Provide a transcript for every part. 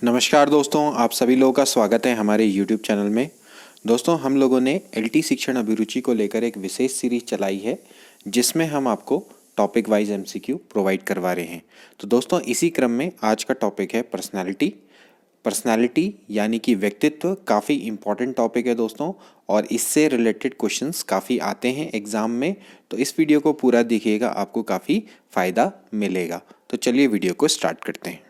नमस्कार दोस्तों, आप सभी लोगों का स्वागत है हमारे YouTube चैनल में। दोस्तों, हम लोगों ने LT शिक्षण अभिरुचि को लेकर एक विशेष सीरीज चलाई है जिसमें हम आपको टॉपिक वाइज MCQ प्रोवाइड करवा रहे हैं। तो दोस्तों, इसी क्रम में आज का टॉपिक है पर्सनालिटी यानी कि व्यक्तित्व। काफ़ी इम्पॉर्टेंट टॉपिक है दोस्तों, और इससे रिलेटेड क्वेश्चंस काफ़ी आते हैं एग्ज़ाम में। तो इस वीडियो को पूरा देखिएगा, आपको काफ़ी फ़ायदा मिलेगा। तो चलिए वीडियो को स्टार्ट करते हैं।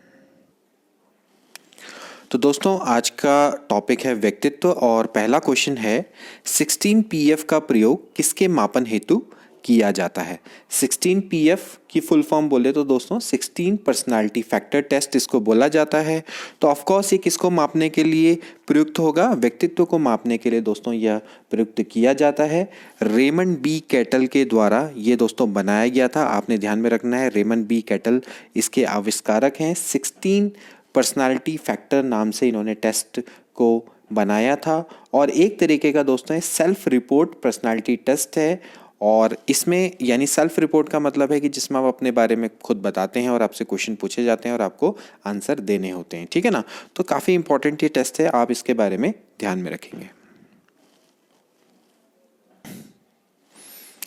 तो दोस्तों, आज का टॉपिक है व्यक्तित्व और पहला क्वेश्चन है 16 PF का प्रयोग किसके मापन हेतु किया जाता है। 16 PF की फुल फॉर्म बोले तो दोस्तों 16 पर्सनालिटी फैक्टर टेस्ट इसको बोला जाता है। तो ऑफकोर्स ये किसको मापने के लिए प्रयुक्त होगा? व्यक्तित्व को मापने के लिए दोस्तों यह प्रयुक्त किया जाता है। रेमंड बी कैटल के द्वारा ये दोस्तों बनाया गया था। आपने ध्यान में रखना है, रेमंड बी कैटल इसके आविष्कारक हैं। 16 पर्सनालिटी फैक्टर नाम से इन्होंने टेस्ट को बनाया था, और एक तरीके का दोस्तों सेल्फ रिपोर्ट पर्सनालिटी टेस्ट है। और इसमें यानी सेल्फ रिपोर्ट का मतलब है कि जिसमें आप अपने बारे में खुद बताते हैं और आपसे क्वेश्चन पूछे जाते हैं और आपको आंसर देने होते हैं, ठीक है ना। तो काफ़ी इंपॉर्टेंट ये टेस्ट है, आप इसके बारे में ध्यान में रखेंगे।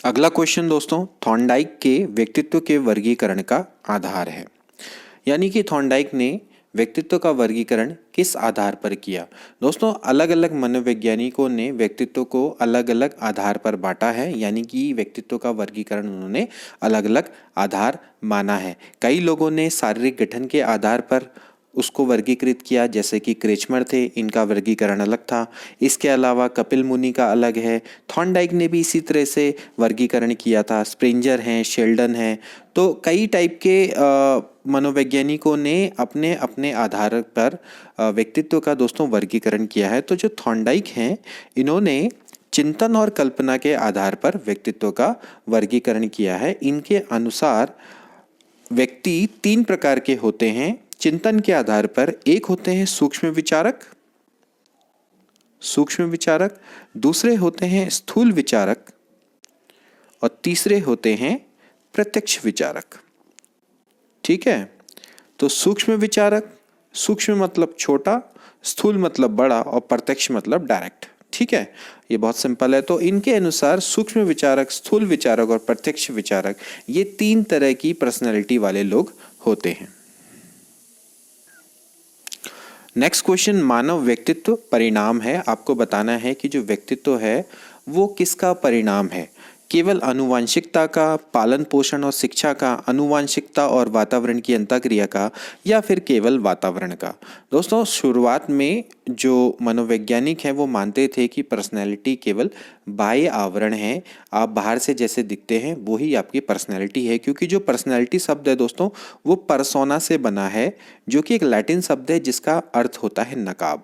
अगला क्वेश्चन दोस्तों थॉर्नडाइक के व्यक्तित्व के वर्गीकरण का आधार है। यानी कि थॉर्नडाइक ने व्यक्तित्व का वर्गीकरण किस आधार पर किया? दोस्तों, अलग अलग मनोवैज्ञानिकों ने व्यक्तित्व को अलग अलग आधार पर बांटा है, यानी कि व्यक्तित्व का वर्गीकरण उन्होंने अलग अलग आधार माना है। कई लोगों ने शारीरिक गठन के आधार पर उसको वर्गीकृत किया, जैसे कि क्रेचमर थे, इनका वर्गीकरण अलग था। इसके अलावा कपिल मुनि का अलग है। थॉर्नडाइक ने भी इसी तरह से वर्गीकरण किया था। स्प्रिंजर हैं, शेल्डन हैं। तो कई टाइप के मनोवैज्ञानिकों ने अपने अपने आधार पर व्यक्तित्व का दोस्तों वर्गीकरण किया है। तो जो थॉर्नडाइक हैं, इन्होंने चिंतन और कल्पना के आधार पर व्यक्तित्व का वर्गीकरण किया है। इनके अनुसार व्यक्ति 3 प्रकार के होते हैं चिंतन के आधार पर। एक होते हैं सूक्ष्म विचारक, दूसरे होते हैं स्थूल विचारक, और तीसरे होते हैं प्रत्यक्ष विचारक। ठीक है, तो सूक्ष्म विचारक, सूक्ष्म मतलब छोटा, स्थूल मतलब बड़ा, और प्रत्यक्ष मतलब डायरेक्ट। ठीक है, ये बहुत सिंपल है। तो इनके अनुसार सूक्ष्म विचारक, स्थूल विचारक और प्रत्यक्ष विचारक, ये 3 तरह की पर्सनैलिटी वाले लोग होते हैं। नेक्स्ट क्वेश्चन मानव व्यक्तित्व परिणाम है। आपको बताना है कि जो व्यक्तित्व है वो किसका परिणाम है। केवल आनुवांशिकता का, पालन पोषण और शिक्षा का, आनुवांशिकता और वातावरण की अंतःक्रिया का, या फिर केवल वातावरण का। दोस्तों, शुरुआत में जो मनोवैज्ञानिक हैं वो मानते थे कि पर्सनैलिटी केवल बाह्य आवरण है। आप बाहर से जैसे दिखते हैं वो ही आपकी पर्सनैलिटी है, क्योंकि जो पर्सनैलिटी शब्द है दोस्तों वो परसोना से बना है, जो कि एक लैटिन शब्द है जिसका अर्थ होता है नकाब।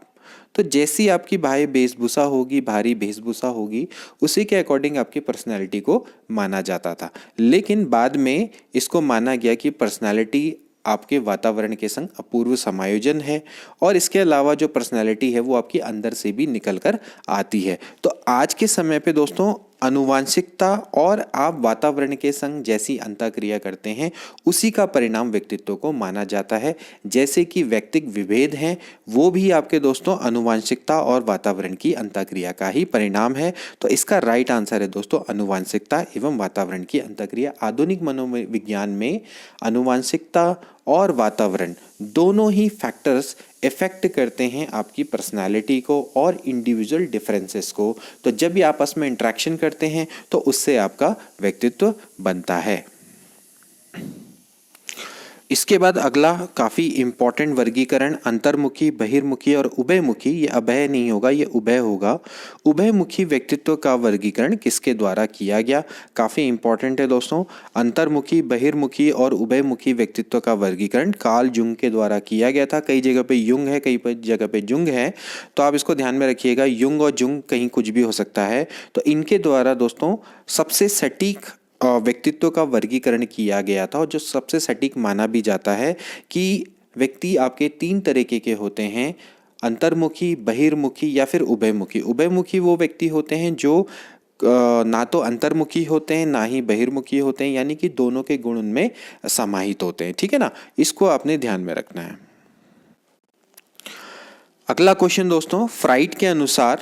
तो जैसी आपकी बाह्य वेशभूषा होगी, बाहरी वेशभूषा होगी, उसी के अकॉर्डिंग आपकी पर्सनैलिटी को माना जाता था। लेकिन बाद में इसको माना गया कि पर्सनैलिटी आपके वातावरण के संग अपूर्व समायोजन है, और इसके अलावा जो पर्सनैलिटी है वो आपकी अंदर से भी निकल कर आती है। तो आज के समय पे दोस्तों आनुवांशिकता और आप वातावरण के संग जैसी अंतःक्रिया करते हैं उसी का परिणाम व्यक्तित्व को माना जाता है। जैसे कि व्यक्तिक विभेद हैं, वो भी आपके दोस्तों आनुवांशिकता और वातावरण की अंतःक्रिया का ही परिणाम है। तो इसका राइट आंसर है दोस्तों आनुवांशिकता एवं वातावरण की अंतःक्रिया। आधुनिक मनोविज्ञान में आनुवांशिकता और वातावरण दोनों ही फैक्टर्स इफेक्ट करते हैं आपकी पर्सनालिटी को और इंडिविजुअल डिफरेंसेस को। तो जब भी आपस में इंटरेक्शन करते हैं तो उससे आपका व्यक्तित्व बनता है। इसके बाद अगला काफ़ी इंपॉर्टेंट वर्गीकरण अंतर्मुखी, बहिर्मुखी और उभयमुखी। ये अभय नहीं होगा, ये उभय होगा। उभयमुखी व्यक्तित्व का वर्गीकरण किसके द्वारा किया गया? काफ़ी इंपॉर्टेंट है दोस्तों। अंतर्मुखी, बहिर्मुखी और उभयमुखी व्यक्तित्व का वर्गीकरण कार्ल जुंग के द्वारा किया गया था। कई जगह पे युंग है, कई जगह पे जुंग है, तो आप इसको ध्यान में रखिएगा। युंग और जुंग कहीं कुछ भी हो सकता है। तो इनके द्वारा दोस्तों सबसे सटीक व्यक्तित्व का वर्गीकरण किया गया था, और जो सबसे सटीक माना भी जाता है कि व्यक्ति आपके 3 तरीके के होते हैं, अंतर्मुखी, बहिर्मुखी या फिर उभयमुखी। उभयमुखी वो व्यक्ति होते हैं जो ना तो अंतर्मुखी होते हैं ना ही बहिर्मुखी होते हैं, यानी कि दोनों के गुण उनमें समाहित होते हैं। ठीक है ना, इसको आपने ध्यान में रखना है। अगला क्वेश्चन दोस्तों, फ्राइड के अनुसार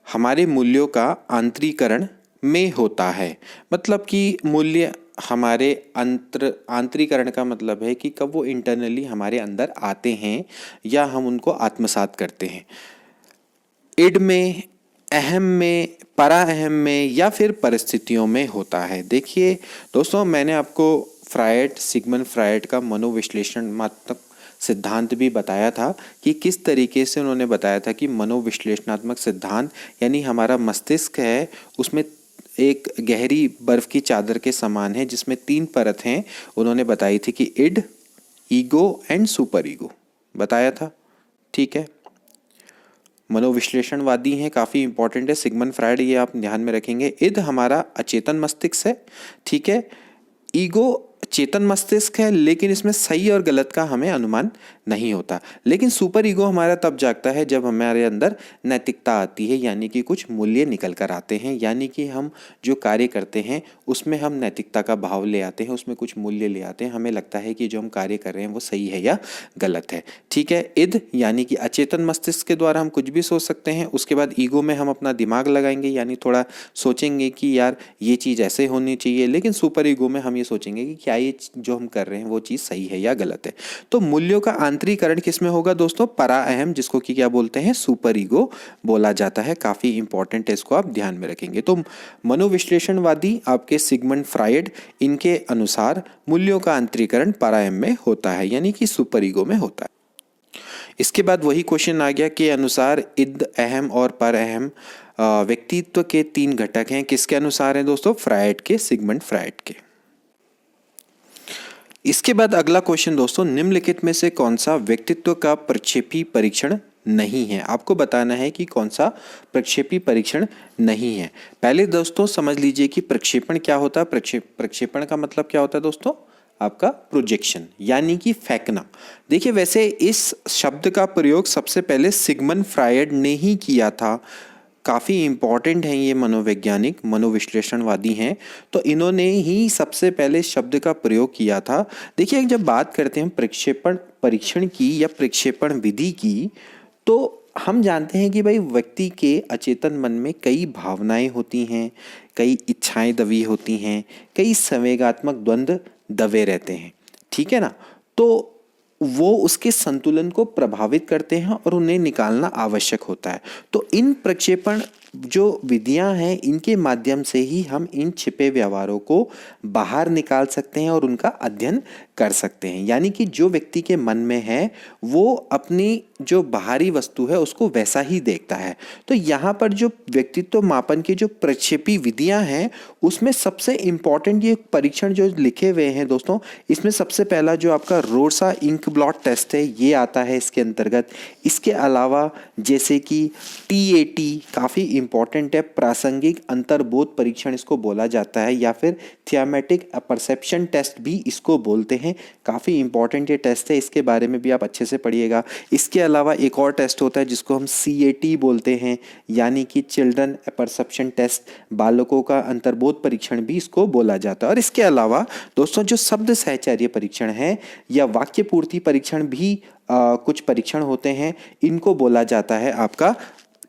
हमारे मूल्यों का आंतरीकरण में होता है। मतलब कि मूल्य हमारे आंतरीकरण का मतलब है कि कब वो इंटरनली हमारे अंदर आते हैं या हम उनको आत्मसात करते हैं। इड में, अहम में, परा अहम में या फिर परिस्थितियों में होता है। देखिए दोस्तों, मैंने आपको सिगमंड फ्रायड का मनोविश्लेषणात्मक सिद्धांत भी बताया था कि किस तरीके से उन्होंने बताया था कि मनोविश्लेषणात्मक सिद्धांत यानी हमारा मस्तिष्क है उसमें एक गहरी बर्फ की चादर के समान है जिसमें 3 परत हैं। उन्होंने बताई थी कि id, ego and super ego बताया था। ठीक है, मनोविश्लेषणवादी हैं, काफ़ी इंपॉर्टेंट है सिगमंड फ्रायड, ये आप ध्यान में रखेंगे। इद हमारा अचेतन मस्तिष्क है, ठीक है। ईगो चेतन मस्तिष्क है लेकिन इसमें सही और गलत का हमें अनुमान नहीं होता। लेकिन सुपर ईगो हमारा तब जागता है जब हमारे अंदर नैतिकता आती है, यानी कि कुछ मूल्य निकल कर आते हैं, यानी कि हम जो कार्य करते हैं उसमें हम नैतिकता का भाव ले आते हैं, उसमें कुछ मूल्य ले आते हैं, हमें लगता है कि जो हम कार्य कर रहे हैं वो सही है या गलत है। ठीक है, इद यानी कि अचेतन मस्तिष्क के द्वारा हम कुछ भी सोच सकते हैं। उसके बाद ईगो में हम अपना दिमाग लगाएंगे, यानी थोड़ा सोचेंगे कि यार ये चीज़ ऐसे होनी चाहिए। लेकिन सुपर ईगो में हम ये सोचेंगे कि क्या ये जो हम कर रहे हैं वो चीज़ सही है या गलत है। तो मूल्यों का आंतरीकरण किस में होगा दोस्तों? परा अहम, जिसको कि क्या बोलते हैं? सुपर ईगो बोला जाता है। काफ़ी इंपॉर्टेंट है, इसको आप ध्यान में रखेंगे। तो मनोविश्लेषणवादी आपके सिगमंड फ्रायड, इनके अनुसार मूल्यों का आंतरीकरण परा अहम में होता है, यानी कि सुपर ईगो में होता है। इसके बाद वही क्वेश्चन आ गया कि अनुसार इद, अहम और पर अहम व्यक्तित्व के 3 घटक हैं। किसके अनुसार हैं दोस्तों? फ्रायड के, सिगमंड फ्रायड के। इसके बाद अगला क्वेश्चन दोस्तों, निम्नलिखित में से कौन सा व्यक्तित्व का प्रक्षेपी परीक्षण नहीं है? आपको बताना है कि कौन सा प्रक्षेपी परीक्षण नहीं है। पहले दोस्तों समझ लीजिए कि प्रक्षेपण क्या होता है। प्रक्षेपण का मतलब क्या होता है दोस्तों? आपका प्रोजेक्शन, यानी कि फेंकना। देखिए वैसे इस शब्द का प्रयोग सबसे पहले सिगमंड फ्रायड ने ही किया था। काफ़ी इंपॉर्टेंट हैं ये मनोवैज्ञानिक, मनोविश्लेषणवादी हैं, तो इन्होंने ही सबसे पहले शब्द का प्रयोग किया था। देखिए जब बात करते हैं प्रक्षेपण परीक्षण की या प्रक्षेपण विधि की, तो हम जानते हैं कि भाई व्यक्ति के अचेतन मन में कई भावनाएं होती हैं, कई इच्छाएं दबी होती हैं, कई संवेगात्मक द्वंद्व दबे रहते हैं। ठीक है ना? तो वो उसके संतुलन को प्रभावित करते हैं और उन्हें निकालना आवश्यक होता है। तो इन प्रक्षेपण जो विधियां हैं, इनके माध्यम से ही हम इन छिपे व्यवहारों को बाहर निकाल सकते हैं और उनका अध्ययन कर सकते हैं। यानी कि जो व्यक्ति के मन में है वो अपनी जो बाहरी वस्तु है उसको वैसा ही देखता है। तो यहाँ पर जो व्यक्तित्व मापन की जो प्रक्षेपी विधियां हैं उसमें सबसे इम्पॉर्टेंट ये परीक्षण जो लिखे हुए हैं दोस्तों, इसमें सबसे पहला जो आपका रोसा इंक ब्लॉट टेस्ट है ये आता है इसके अंतर्गत। इसके अलावा जैसे कि TAT काफ़ी इंपॉर्टेंट है, प्रासंगिक अंतर्बोध परीक्षण इसको बोला जाता है, या फिर थियोमेटिक परसेप्शन टेस्ट भी इसको बोलते हैं। काफ़ी इंपॉर्टेंट ये टेस्ट है, इसके बारे में भी आप अच्छे से पढ़िएगा। इसके अलावा एक और टेस्ट होता है जिसको हम CAT बोलते हैं, यानी कि चिल्ड्रन परसेप्शन टेस्ट, बालकों का अंतर्बोध परीक्षण भी इसको बोला जाता है। और इसके अलावा दोस्तों जो शब्द सहचर्य परीक्षण है या वाक्य पूर्ति परीक्षण भी कुछ परीक्षण होते हैं, इनको बोला जाता है आपका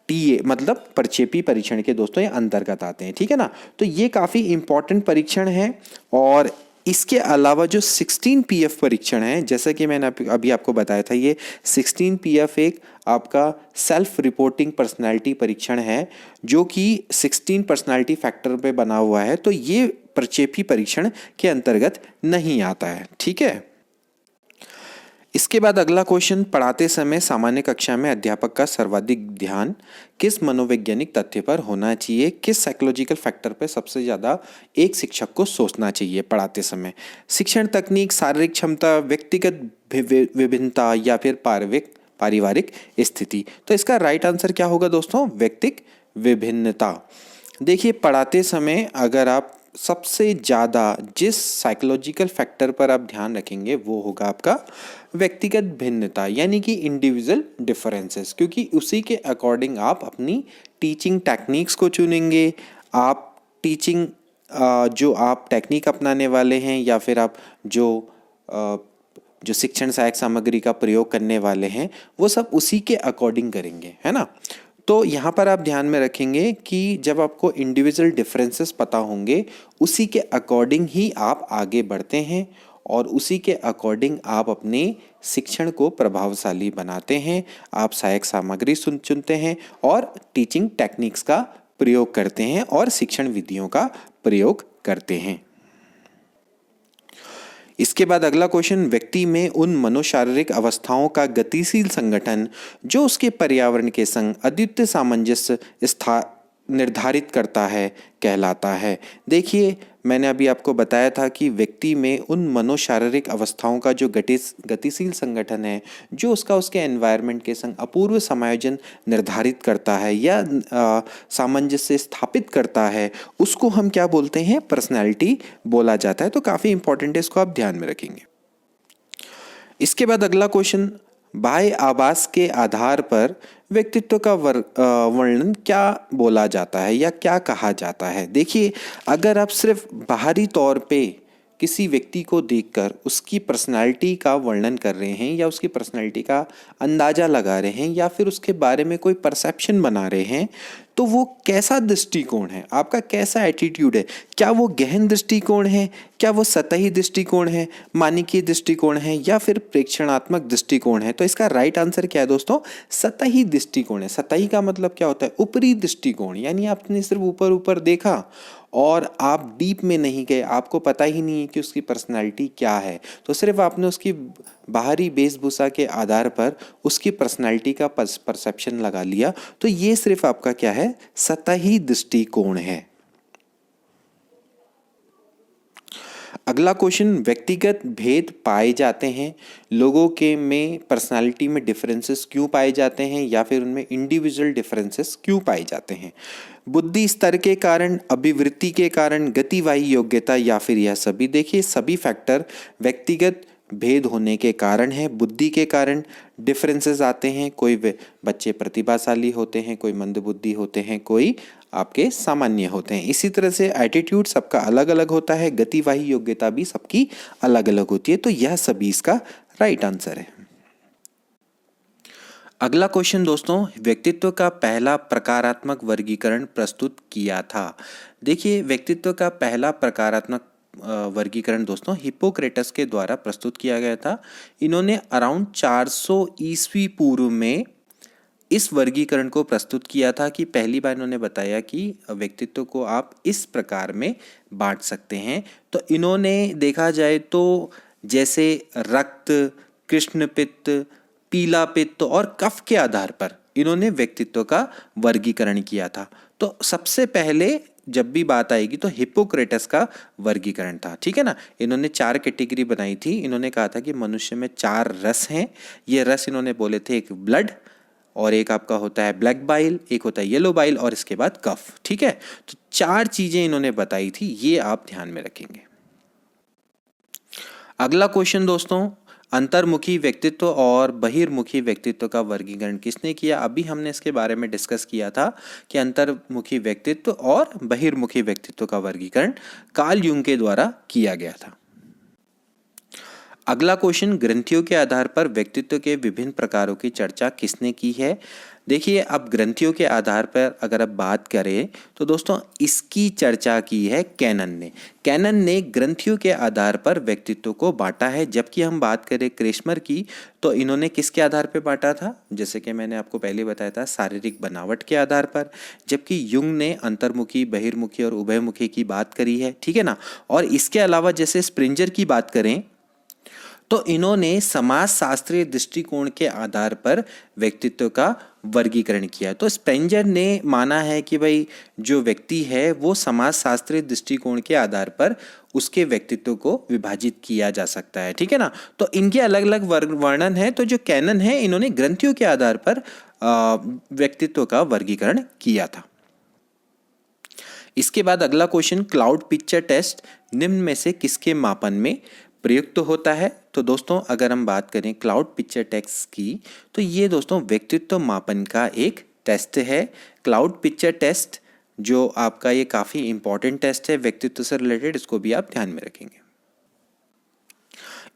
TA, मतलब प्रक्षेपी परीक्षण के दोस्तों ये अंतर्गत आते हैं। ठीक है ना? तो ये काफ़ी इंपॉर्टेंट परीक्षण है। और इसके अलावा जो 16PF परीक्षण है, जैसा कि मैंने अभी आपको बताया था, ये 16PF एक आपका सेल्फ रिपोर्टिंग पर्सनालिटी परीक्षण है जो कि 16 पर्सनालिटी फैक्टर पे बना हुआ है। तो ये प्रक्षेपी परीक्षण के अंतर्गत नहीं आता है। ठीक है, इसके बाद अगला क्वेश्चन, पढ़ाते समय सामान्य कक्षा में अध्यापक का सर्वाधिक ध्यान किस मनोवैज्ञानिक तथ्य पर होना चाहिए? किस साइकोलॉजिकल फैक्टर पर सबसे ज़्यादा एक शिक्षक को सोचना चाहिए पढ़ाते समय? शिक्षण तकनीक, शारीरिक क्षमता, व्यक्तिगत विभिन्नता या फिर पारिवारिक स्थिति? तो इसका राइट आंसर क्या होगा दोस्तों? व्यक्तिगत विभिन्नता। देखिए पढ़ाते समय अगर आप सबसे ज़्यादा जिस साइकोलॉजिकल फैक्टर पर आप ध्यान रखेंगे वो होगा आपका व्यक्तिगत भिन्नता, यानी कि इंडिविजुअल डिफरेंसेस, क्योंकि उसी के अकॉर्डिंग आप अपनी टीचिंग टेक्निक्स को चुनेंगे। आप टीचिंग जो आप टेक्निक अपनाने वाले हैं या फिर आप जो जो शिक्षण सहायक सामग्री का प्रयोग करने वाले हैं वो सब उसी के अकॉर्डिंग करेंगे, है ना। तो यहाँ पर आप ध्यान में रखेंगे कि जब आपको इंडिविजुअल डिफरेंसेस पता होंगे उसी के अकॉर्डिंग ही आप आगे बढ़ते हैं और उसी के अकॉर्डिंग आप अपने शिक्षण को प्रभावशाली बनाते हैं। आप सहायक सामग्री चुनते हैं और टीचिंग टेक्निक्स का प्रयोग करते हैं और शिक्षण विधियों का प्रयोग करते हैं। इसके बाद अगला क्वेश्चन, व्यक्ति में उन मनोशारीरिक अवस्थाओं का गतिशील संगठन जो उसके पर्यावरण के संग अद्वितीय सामंजस्य निर्धारित करता है कहलाता है। देखिए, मैंने अभी आपको बताया था कि व्यक्ति में उन मनोशारीरिक अवस्थाओं का जो गतिशील संगठन है जो उसके एनवायरनमेंट के संग अपूर्व समायोजन निर्धारित करता है या सामंजस्य स्थापित करता है, उसको हम क्या बोलते हैं? पर्सनैलिटी बोला जाता है। तो काफ़ी इंपॉर्टेंट है, इसको आप ध्यान में रखेंगे। इसके बाद अगला क्वेश्चन, बाह्य आभास के आधार पर व्यक्तित्व का वर्णन क्या बोला जाता है या क्या कहा जाता है? देखिए, अगर आप सिर्फ बाहरी तौर पे किसी व्यक्ति को देखकर उसकी पर्सनालिटी का वर्णन कर रहे हैं या उसकी पर्सनालिटी का अंदाज़ा लगा रहे हैं या फिर उसके बारे में कोई परसेप्शन बना रहे हैं, तो वो कैसा दृष्टिकोण है, आपका कैसा एटीट्यूड है? क्या वो गहन दृष्टिकोण है, क्या वो सतही दृष्टिकोण है, मानकीय दृष्टिकोण है या फिर प्रेक्षणात्मक दृष्टिकोण है? तो इसका राइट आंसर क्या है दोस्तों? सतही दृष्टिकोण है। सतही का मतलब क्या होता है? ऊपरी दृष्टिकोण, यानी आपने सिर्फ ऊपर ऊपर देखा और आप डीप में नहीं गए, आपको पता ही नहीं है कि उसकी पर्सनालिटी क्या है, तो सिर्फ आपने उसकी बाहरी वेशभूषा के आधार पर उसकी पर्सनालिटी का परसेप्शन लगा लिया। तो ये सिर्फ आपका क्या है? सतही दृष्टिकोण है। अगला क्वेश्चन, व्यक्तिगत भेद पाए जाते हैं, लोगों के में पर्सनालिटी में डिफरेंसेस क्यों पाए जाते हैं या फिर उनमें इंडिविजुअल डिफरेंसेस क्यों पाए जाते हैं? बुद्धि स्तर के कारण, अभिवृत्ति के कारण, गतिवाही योग्यता या फिर यह सभी? देखिए, सभी फैक्टर व्यक्तिगत भेद होने के कारण है। बुद्धि के कारण डिफरेंसेस आते हैं, कोई बच्चे प्रतिभाशाली होते हैं, कोई मंदबुद्धि होते हैं, कोई आपके सामान्य होते हैं। इसी तरह से एटीट्यूड सबका अलग अलग होता है, गतिवाही योग्यता भी सबकी अलग अलग होती है। तो यह सभी इसका राइट आंसर है। अगला क्वेश्चन दोस्तों, व्यक्तित्व का पहला प्रकारात्मक वर्गीकरण प्रस्तुत किया था। देखिए, व्यक्तित्व का पहला प्रकारात्मक वर्गीकरण दोस्तों हिप्पोक्रेटस के द्वारा प्रस्तुत किया गया था। इन्होंने अराउंड 400 ईस्वी पूर्व में इस वर्गीकरण को प्रस्तुत किया था कि पहली बार इन्होंने बताया कि व्यक्तित्व को आप इस प्रकार में बांट सकते हैं। तो इन्होंने देखा जाए तो जैसे रक्त, कृष्ण पित्त, पीला पित्त और कफ के आधार पर इन्होंने व्यक्तित्व का वर्गीकरण किया था। तो सबसे पहले जब भी बात आएगी तो हिप्पोक्रेटस का वर्गीकरण था, ठीक है ना। इन्होंने 4 कैटेगरी बनाई थी। इन्होंने कहा था कि मनुष्य में 4 रस हैं। ये रस इन्होंने बोले थे, एक ब्लड और एक आपका होता है ब्लैक बाइल, एक होता है येलो बाइल और इसके बाद कफ, ठीक है। तो 4 चीजें इन्होंने बताई थी, ये आप ध्यान में रखेंगे। अगला क्वेश्चन दोस्तों, अंतर्मुखी व्यक्तित्व और बहिर्मुखी व्यक्तित्व का वर्गीकरण किसने किया? अभी हमने इसके बारे में डिस्कस किया था कि अंतर्मुखी व्यक्तित्व और बहिर्मुखी व्यक्तित्व का वर्गीकरण कार्ल यूंग के द्वारा किया गया था। अगला क्वेश्चन, ग्रंथियों के आधार पर व्यक्तित्व के विभिन्न प्रकारों की चर्चा किसने की है? देखिए, अब ग्रंथियों के आधार पर अगर आप बात करें तो दोस्तों इसकी चर्चा की है कैनन ने। कैनन ने ग्रंथियों के आधार पर व्यक्तित्व को बांटा है। जबकि हम बात करें क्रेस्मर की तो इन्होंने किसके आधार पर बांटा था? जैसे कि मैंने आपको पहले बताया था, शारीरिक बनावट के आधार पर। जबकि युंग ने अंतर्मुखी, बहिर्मुखी और उभयमुखी की बात करी है, ठीक है ना। और इसके अलावा जैसे स्प्रिंजर की बात करें तो इन्होंने समाज शास्त्रीय दृष्टिकोण के आधार पर व्यक्तित्व का वर्गीकरण किया। तो स्प्रेंजर ने माना है कि भाई जो व्यक्ति है वो समाज शास्त्रीय दृष्टिकोण के आधार पर उसके व्यक्तित्व को विभाजित किया जा सकता है, ठीक है ना। तो इनके अलग अलग वर्णन है। तो जो कैनन है इन्होंने ग्रंथियों के आधार पर व्यक्तित्व का वर्गीकरण किया था। इसके बाद अगला क्वेश्चन, क्लाउड पिक्चर टेस्ट निम्न में से किसके मापन में प्रयुक्त होता है? तो दोस्तों अगर हम बात करें क्लाउड पिक्चर टेस्ट की तो ये दोस्तों व्यक्तित्व मापन का एक टेस्ट है। क्लाउड पिक्चर टेस्ट जो आपका ये काफ़ी इंपॉर्टेंट टेस्ट है व्यक्तित्व से रिलेटेड, इसको भी आप ध्यान में रखेंगे।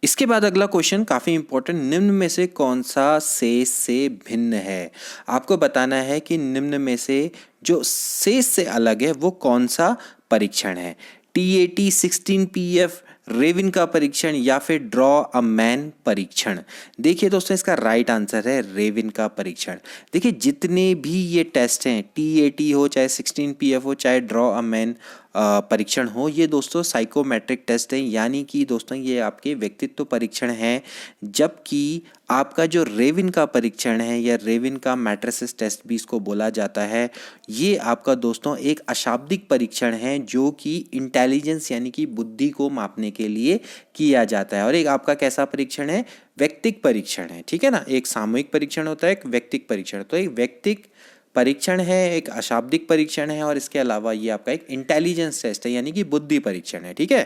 इसके बाद अगला क्वेश्चन काफ़ी इंपॉर्टेंट, निम्न में से कौन सा शेष से भिन्न है। आपको बताना है कि निम्न में से जो शेष से अलग है वो कौन सा परीक्षण है। TAT 16PF, रेविन का परीक्षण या फिर ड्रॉ अ मैन परीक्षण। देखिए दोस्तों, इसका राइट आंसर है रेविन का परीक्षण। देखिए जितने भी ये टेस्ट हैं, TAT हो चाहे 16PF हो चाहे ड्रॉ अ मैन परीक्षण हो, ये दोस्तों साइकोमेट्रिक टेस्ट है, यानी कि दोस्तों ये आपके व्यक्तित्व परीक्षण हैं। जबकि आपका जो रेविन का परीक्षण है या रेविन का मैट्रिसेस टेस्ट भी इसको बोला जाता है, ये आपका दोस्तों एक अशाब्दिक परीक्षण है जो कि इंटेलिजेंस यानी कि बुद्धि को मापने के लिए किया जाता है। और एक आपका कैसा परीक्षण है, व्यक्तिक परीक्षण है, ठीक है ना। एक सामूहिक परीक्षण होता है, एक व्यक्तिक परीक्षण। तो एक व्यक्तिक परीक्षण है, एक अशाब्दिक परीक्षण है, और इसके अलावा ये आपका एक इंटेलिजेंस टेस्ट है यानी कि बुद्धि परीक्षण है, ठीक है।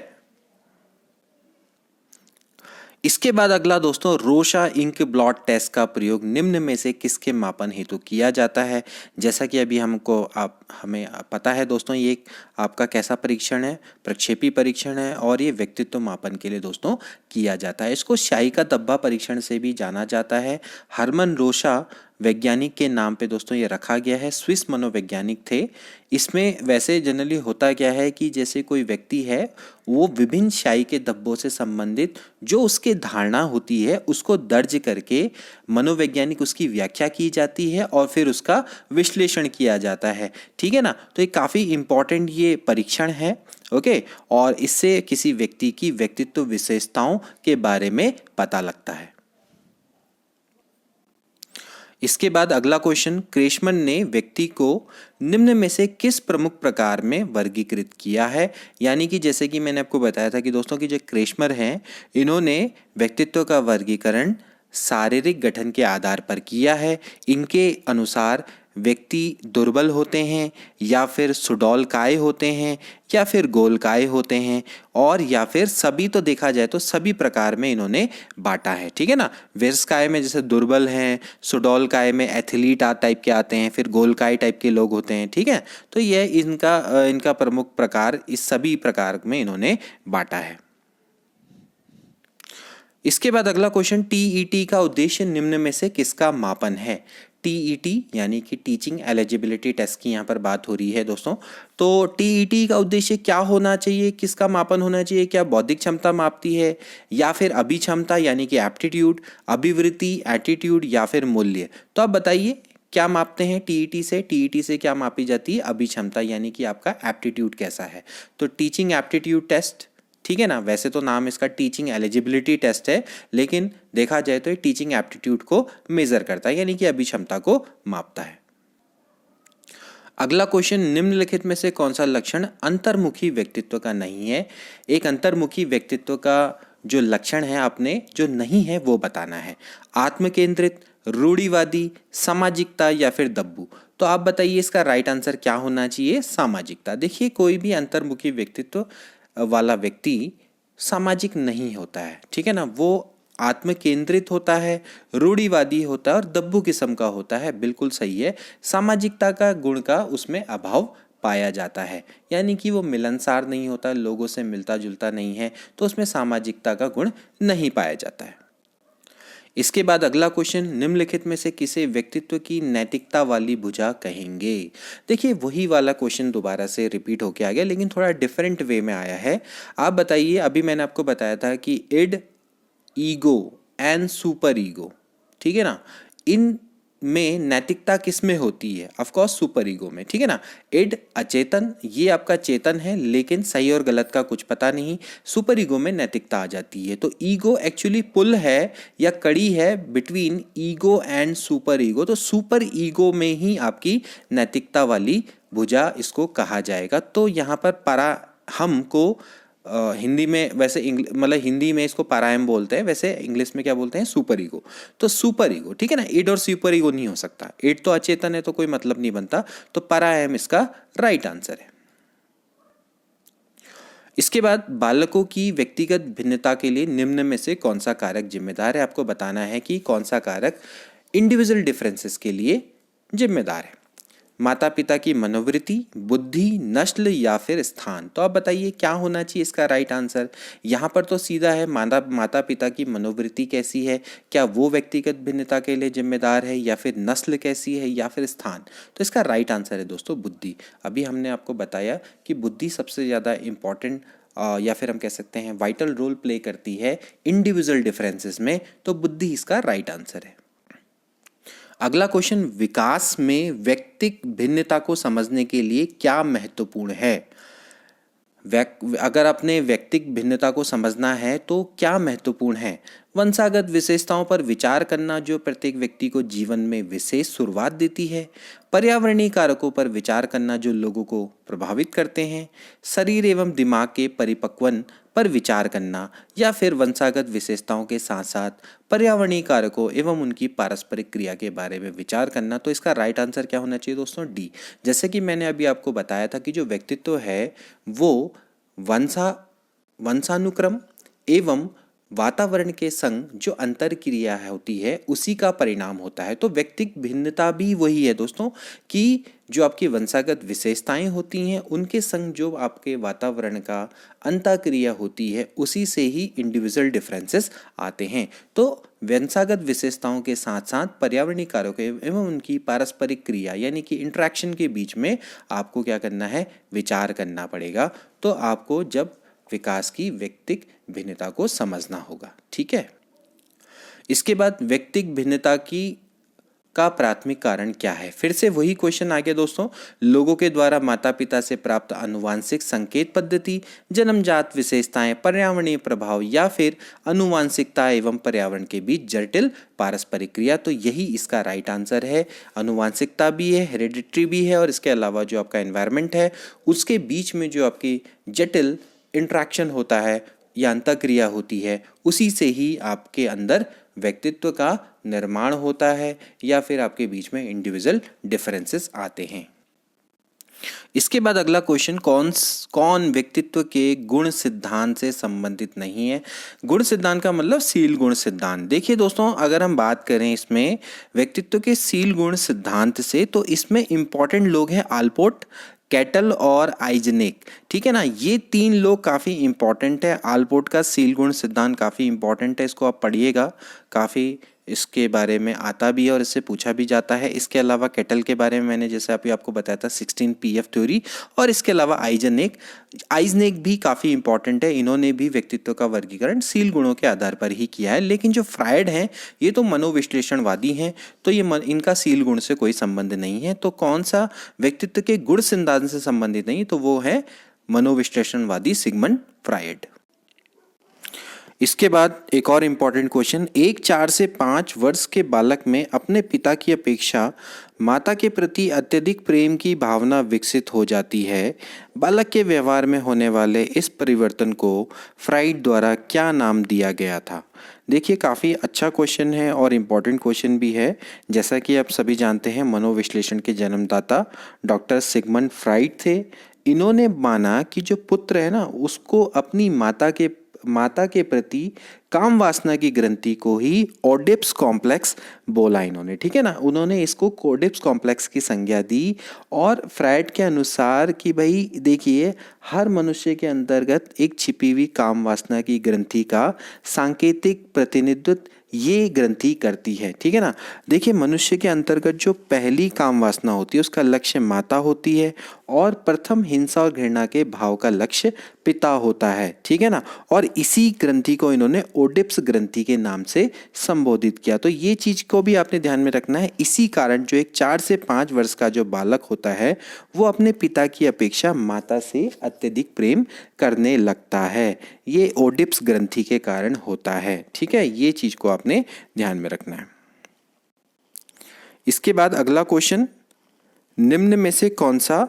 इसके बाद अगला दोस्तों, रोशा इंक ब्लॉट टेस्ट का प्रयोग निम्न में से किसके मापन हेतु किया जाता है। जैसा कि अभी हमें पता है दोस्तों, ये एक आपका कैसा परीक्षण है, प्रक्षेपी परीक्षण है, और ये व्यक्तित्व मापन के लिए दोस्तों किया जाता है। इसको शाही का धब्बा परीक्षण से भी जाना जाता है। हरमन रोशा वैज्ञानिक के नाम पे दोस्तों ये रखा गया है, स्विस मनोवैज्ञानिक थे। इसमें वैसे जनरली होता क्या है कि जैसे कोई व्यक्ति है, वो विभिन्न शाही के धब्बों से संबंधित जो उसके धारणा होती है उसको दर्ज करके मनोवैज्ञानिक उसकी व्याख्या की जाती है और फिर उसका विश्लेषण किया जाता है, ठीक है ना। तो ये काफ़ी इम्पॉर्टेंट ये परीक्षण है, ओके। और इससे किसी व्यक्ति की व्यक्तित्व विशेषताओं के बारे में पता लगता है। इसके बाद अगला क्वेश्चन, क्रेशमन ने व्यक्ति को निम्न में से किस प्रमुख प्रकार में वर्गीकृत किया है। यानी कि जैसे कि मैंने आपको बताया था कि दोस्तों की जो क्रेशमर हैं, इन्होंने व्यक्तित्व का वर्गीकरण शारीरिक गठन के आधार पर किया है। इनके अनुसार व्यक्ति दुर्बल होते हैं या फिर सुडौलकाय होते हैं या फिर गोलकाय होते हैं, और या फिर सभी, तो देखा जाए तो सभी प्रकार में इन्होंने बांटा है, ठीक है ना। विरसकाय में जैसे दुर्बल हैं, सुडौलकाय में एथलीट टाइप के आते हैं, फिर गोलकाय टाइप के लोग होते हैं, ठीक है। तो यह इनका प्रमुख प्रकार, इस सभी प्रकार में इन्होंने बांटा है। इसके बाद अगला क्वेश्चन, TET का उद्देश्य निम्न में से किसका मापन है। TET यानी कि टीचिंग एलिजिबिलिटी टेस्ट की यहाँ पर बात हो रही है दोस्तों। तो TET का उद्देश्य क्या होना चाहिए, किसका मापन होना चाहिए। क्या बौद्धिक क्षमता मापती है, या फिर अभिक्षमता यानी कि एप्टीट्यूड, अभिवृत्ति एटीट्यूड, या फिर मूल्य। तो आप बताइए क्या मापते हैं TET से। TET से क्या मापी जाती है, अभिक्षमता यानी कि आपका एप्टीट्यूड कैसा है। तो टीचिंग एप्टीट्यूड टेस्ट, ठीक है ना। वैसे तो नाम इसका टीचिंग एलिजिबिलिटी टेस्ट है, लेकिन देखा जाए तो ये टीचिंग एप्टीट्यूड को मेजर करता है यानी कि अभिक्षमता को मापता है। अगला क्वेश्चन, निम्नलिखित में से कौन सा लक्षण अंतर्मुखी व्यक्तित्व का नहीं है। एक अंतर्मुखी व्यक्तित्व का जो लक्षण है अपने जो नहीं है वो बताना है। आत्मकेंद्रित, रूढ़िवादी, सामाजिकता, या फिर दब्बू। तो आप बताइए इसका राइट आंसर क्या होना चाहिए, सामाजिकता। देखिए कोई भी अंतर्मुखी व्यक्तित्व वाला व्यक्ति सामाजिक नहीं होता है, ठीक है ना। वो आत्म केंद्रित होता है, रूढ़िवादी होता है और दब्बू किस्म का होता है, बिल्कुल सही है। सामाजिकता का गुण का उसमें अभाव पाया जाता है, यानी कि वो मिलनसार नहीं होता, लोगों से मिलता जुलता नहीं है, तो उसमें सामाजिकता का गुण नहीं पाया जाता है। इसके बाद अगला क्वेश्चन, निम्नलिखित में से किसे व्यक्तित्व की नैतिकता वाली भुजा कहेंगे। देखिए वही वाला क्वेश्चन दोबारा से रिपीट होके आ गया, लेकिन थोड़ा डिफरेंट वे में आया है। आप बताइए, अभी मैंने आपको बताया था कि id, ego and super ego, ठीक है ना, इन में नैतिकता किस में होती है, ऑफ कोर्स सुपर ईगो में, ठीक है ना। इड अचेतन, ये आपका चेतन है लेकिन सही और गलत का कुछ पता नहीं, सुपर ईगो में नैतिकता आ जाती है। तो ईगो एक्चुअली पुल है या कड़ी है between ego and super ego, तो सुपर ईगो में ही आपकी नैतिकता वाली भुजा इसको कहा जाएगा। तो यहाँ पर परा हमको हिंदी में वैसे मतलब हिंदी में इसको परायम बोलते हैं, वैसे इंग्लिश में क्या बोलते हैं, सुपर ईगो। तो सुपर ईगो, ठीक है ना, इड और सुपर ईगो नहीं हो सकता, इड तो अचेतन है तो कोई मतलब नहीं बनता, तो परायम इसका राइट आंसर है। इसके बाद बालकों की व्यक्तिगत भिन्नता के लिए निम्न में से कौन सा कारक जिम्मेदार है। आपको बताना है कि कौन सा कारक इंडिविजुअल डिफरेंसेस के लिए जिम्मेदार है। माता पिता की मनोवृत्ति, बुद्धि, नस्ल या फिर स्थान। तो आप बताइए क्या होना चाहिए इसका राइट आंसर। यहाँ पर तो सीधा है, माता पिता की मनोवृत्ति कैसी है, क्या वो व्यक्तिगत भिन्नता के लिए जिम्मेदार है, या फिर नस्ल कैसी है, या फिर स्थान। तो इसका राइट आंसर है दोस्तों बुद्धि। अभी हमने आपको बताया कि बुद्धि सबसे ज़्यादा इम्पॉर्टेंट या फिर हम कह सकते हैं वाइटल रोल प्ले करती है इंडिविजुअल डिफरेंसेस में, तो बुद्धि इसका राइट आंसर है। अगला क्वेश्चन, विकास में व्यक्तिक भिन्नता को समझने के लिए क्या महत्वपूर्ण है। अगर अपने व्यक्तिक भिन्नता को समझना है तो क्या महत्वपूर्ण है। वंशागत विशेषताओं पर विचार करना जो प्रत्येक व्यक्ति को जीवन में विशेष शुरुआत देती है। पर्यावरणीय कारकों पर विचार करना जो लोगों को प्रभावित करते हैं। शरीर एवं दिमाग के परिपक्वन पर विचार करना, या फिर वंशागत विशेषताओं के साथ साथ पर्यावरणीय कारकों एवं उनकी पारस्परिक क्रिया के बारे में विचार करना। तो इसका राइट आंसर क्या होना चाहिए दोस्तों, डी। जैसे कि मैंने अभी आपको बताया था कि जो व्यक्तित्व है वो वंशानुक्रम एवं वातावरण के संग जो अंतर क्रिया होती है उसी का परिणाम होता है। तो व्यक्तिक भिन्नता भी वही है दोस्तों कि जो आपकी वंशागत विशेषताएं होती हैं उनके संग जो आपके वातावरण का अंतःक्रिया होती है उसी से ही इंडिविजुअल डिफरेंसेस आते हैं। तो वंशागत विशेषताओं के साथ साथ पर्यावरणीय कारकों एवं उनकी पारस्परिक क्रिया यानी कि इंटरेक्शन के बीच में आपको क्या करना है, विचार करना पड़ेगा। तो आपको जब विकास की व्यक्तिक भिन्नता को समझना होगा, ठीक है। इसके बाद व्यक्तिक भिन्नता का प्राथमिक कारण क्या है। फिर से वही क्वेश्चन आ गया दोस्तों, लोगों के द्वारा माता पिता से प्राप्त आनुवांशिक संकेत पद्धति, जन्मजात विशेषताएं, पर्यावरणीय प्रभाव, या फिर आनुवांशिकता एवं पर्यावरण के बीच जटिल पारस्परिक क्रिया। तो यही इसका राइट आंसर है। आनुवांशिकता भी है, हेरिडिटरी भी है, और इसके अलावा जो आपका एनवायरनमेंट है उसके बीच में जो आपकी जटिल इंट्रैक्शन होता है या अंतःक्रिया होती है उसी से ही आपके अंदर व्यक्तित्व का निर्माण होता है या फिर आपके बीच में इंडिविजुअल डिफरेंसेस आते हैं। इसके बाद अगला क्वेश्चन, कौन व्यक्तित्व के गुण सिद्धांत से संबंधित नहीं है। गुण सिद्धांत का मतलब सील गुण सिद्धांत। देखिए दोस्तों, अगर हम बात करें इसमें व्यक्तित्व के सील गुण सिद्धांत से, तो इसमें इंपॉर्टेंट लोग हैं आल्पोर्ट, कैटल और आइजनेक, ठीक है ना। ये तीन लोग काफ़ी इंपॉर्टेंट है। आल्पोर्ट का सील गुण सिद्धांत काफ़ी इंपॉर्टेंट है, इसको आप पढ़िएगा, काफ़ी इसके बारे में आता भी है और इससे पूछा भी जाता है। इसके अलावा कैटल के बारे में मैंने जैसे अभी आपको बताया था 16 PF थ्योरी, और इसके अलावा आइजनेक भी काफ़ी इंपॉर्टेंट है। इन्होंने भी व्यक्तित्व का वर्गीकरण सील गुणों के आधार पर ही किया है। लेकिन जो फ्रायड हैं ये तो मनोविश्लेषणवादी हैं, तो ये इनका सील गुण से कोई संबंध नहीं है। तो कौन सा व्यक्तित्व के गुण सिद्धांत से संबंधित नहीं, तो वो है मनोविश्लेषणवादी सिगमंड फ्रायड। इसके बाद एक और इम्पॉर्टेंट क्वेश्चन, एक 4 से 5 वर्ष के बालक में अपने पिता की अपेक्षा माता के प्रति अत्यधिक प्रेम की भावना विकसित हो जाती है। बालक के व्यवहार में होने वाले इस परिवर्तन को फ्राइड द्वारा क्या नाम दिया गया था। देखिए, काफ़ी अच्छा क्वेश्चन है और इम्पॉर्टेंट क्वेश्चन भी है। जैसा कि आप सभी जानते हैं, मनोविश्लेषण के जन्मदाता डॉक्टर सिगमंड फ्राइड थे। इन्होंने माना कि जो पुत्र है ना, उसको अपनी माता के प्रति काम वासना की ग्रंथि को ही ओडिप्स कॉम्प्लेक्स बोला इन्होंने, ठीक है ना। उन्होंने इसको ओडिप्स कॉम्प्लेक्स की संज्ञा दी। और फ्रायड के अनुसार कि भाई देखिए, हर मनुष्य के अंतर्गत एक छिपी हुई काम वासना की ग्रंथि का सांकेतिक प्रतिनिधित्व ये ग्रंथि करती है, ठीक है ना। देखिए, मनुष्य के अंतर्गत जो पहली काम वासना होती है उसका लक्ष्य माता होती है, और प्रथम हिंसा और घृणा के भाव का लक्ष्य पिता होता है, ठीक है ना। और इसी ग्रंथि को इन्होंने ओडिप्स ग्रंथि के नाम से संबोधित किया। तो ये चीज को भी आपने ध्यान में रखना है। इसी कारण जो एक 4 से 5 वर्ष का जो बालक होता है वो अपने पिता की अपेक्षा माता से अत्यधिक प्रेम करने लगता है। ये ओडिप्स ग्रंथि के कारण होता है, ठीक है। ये चीज को आपने ध्यान में रखना है। इसके बाद अगला क्वेश्चन, निम्न में से कौन सा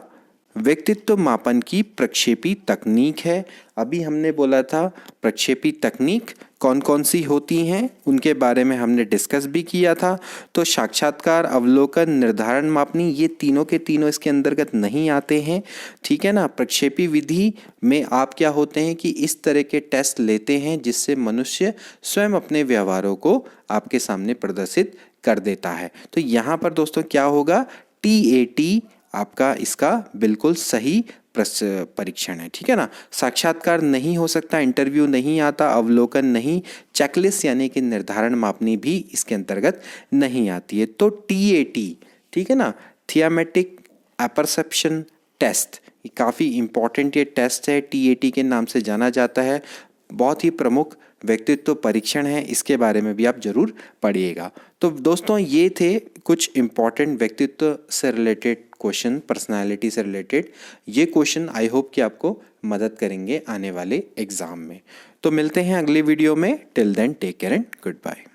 व्यक्तित्व मापन की प्रक्षेपी तकनीक है। अभी हमने बोला था प्रक्षेपी तकनीक कौन कौन सी होती हैं, उनके बारे में हमने डिस्कस भी किया था। तो साक्षात्कार, अवलोकन, निर्धारण, मापनी, ये तीनों के तीनों इसके अंतर्गत नहीं आते हैं, ठीक है ना। प्रक्षेपी विधि में आप क्या होते हैं कि इस तरह के टेस्ट लेते हैं जिससे मनुष्य स्वयं अपने व्यवहारों को आपके सामने प्रदर्शित कर देता है। तो यहाँ पर दोस्तों क्या होगा, TAT आपका इसका बिल्कुल सही परीक्षण है, ठीक है ना। साक्षात्कार नहीं हो सकता, इंटरव्यू नहीं आता, अवलोकन नहीं, चेकलिस्ट यानी कि निर्धारण मापनी भी इसके अंतर्गत नहीं आती है। तो TAT, ठीक है ना, थियामेटिक अपरसेप्शन टेस्ट, ये काफ़ी इम्पॉर्टेंट ये टेस्ट है, TAT के नाम से जाना जाता है। बहुत ही प्रमुख व्यक्तित्व परीक्षण है, इसके बारे में भी आप जरूर पढ़िएगा। तो दोस्तों ये थे कुछ इम्पॉर्टेंट व्यक्तित्व से रिलेटेड क्वेश्चन, पर्सनालिटी से रिलेटेड। ये क्वेश्चन आई होप कि आपको मदद करेंगे आने वाले एग्जाम में। तो मिलते हैं अगले वीडियो में। Till then take care and good bye.